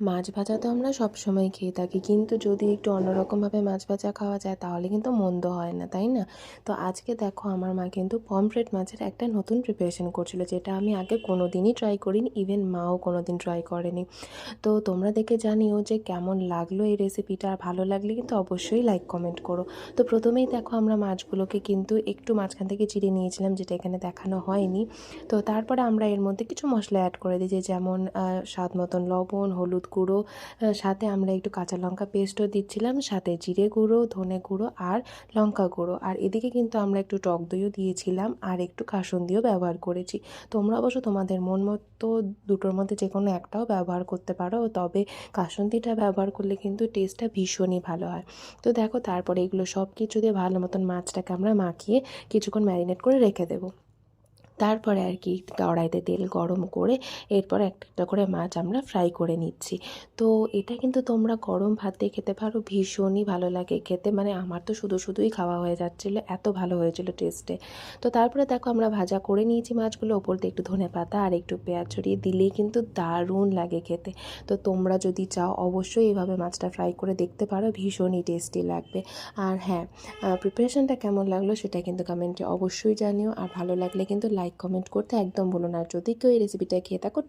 মাছ ভাজা তো আমরা সবসময় খেয়ে থাকি, কিন্তু যদি একটু অন্যরকমভাবে মাছ ভাজা খাওয়া যায় তাহলে কিন্তু মন্দ হয় না, তাই না? তো আজকে দেখো আমার মা কিন্তু পমফ্রেট মাছের একটা নতুন প্রিপারেশন করছিল, যেটা আমি আগে কোনো দিনই ট্রাই করিনি, ইভেন মাও কোনো দিন ট্রাই করেনি। তো তোমরা দেখে জানিও যে কেমন লাগলো এই রেসিপিটা, আর ভালো লাগলে কিন্তু অবশ্যই লাইক কমেন্ট করো। তো প্রথমেই দেখো আমরা মাছগুলোকে কিন্তু একটু মাঝখান থেকে চিড়ে নিয়েছিলাম, যেটা এখানে দেখানো হয়নি। তো তারপরে আমরা এর মধ্যে কিছু মশলা অ্যাড করে দিয়েছি, যেমন স্বাদ মতন লবণ, হলুদ গুঁড়ো, সাথে আমরা একটু কাঁচা লঙ্কা পেস্টও দিচ্ছিলাম, সাথে জিরে গুঁড়ো, ধনে গুঁড়ো আর লঙ্কা গুঁড়ো। আর এদিকে কিন্তু আমরা একটু টক দইও দিয়েছিলাম আর একটু কাসুন্দিও ব্যবহার করেছি। তোমরা অবশ্য তোমাদের মন মতো দুটোর মধ্যে যে কোনো একটাও ব্যবহার করতে পারো, তবে কাসুন্দিটা ব্যবহার করলে কিন্তু টেস্টটা ভীষণই ভালো হয়। তো দেখো তারপরে এগুলো সব কিছু দিয়ে ভালো মতন মাছটাকে আমরা মাখিয়ে কিছুক্ষণ ম্যারিনেট করে রেখে দেবো। তারপরে আর কি কড়াইতে তেল গরম করে এরপর একটা একটা করে মাছ আমরা ফ্রাই করে নিচ্ছি। তো এটা কিন্তু তোমরা গরম ভাত দিয়ে খেতে পারো, ভীষণই ভালো লাগে খেতে, মানে আমার তো শুধু শুধুই খাওয়া হয়ে যাচ্ছিলো, এত ভালো হয়েছিল টেস্টে। তো তারপরে দেখো আমরা ভাজা করে নিয়েছি মাছগুলো, ওপর দিয়ে একটু ধনেপাতা আর একটু পেঁয়াজ ছড়িয়ে দিলেই কিন্তু দারুণ লাগে খেতে। তো তোমরা যদি চাও অবশ্যই এভাবে মাছটা ফ্রাই করে দেখতে পারো, ভীষণই টেস্টি লাগবে। আর হ্যাঁ, প্রিপারেশনটা কেমন লাগলো সেটা কিন্তু কমেন্টে অবশ্যই জানিও, আর ভালো লাগলে কিন্তু লাইক কমেন্ট করতে একদম ভুলো না। আর যদি কেউ এই রেসিপিটা খেয়ে থাকো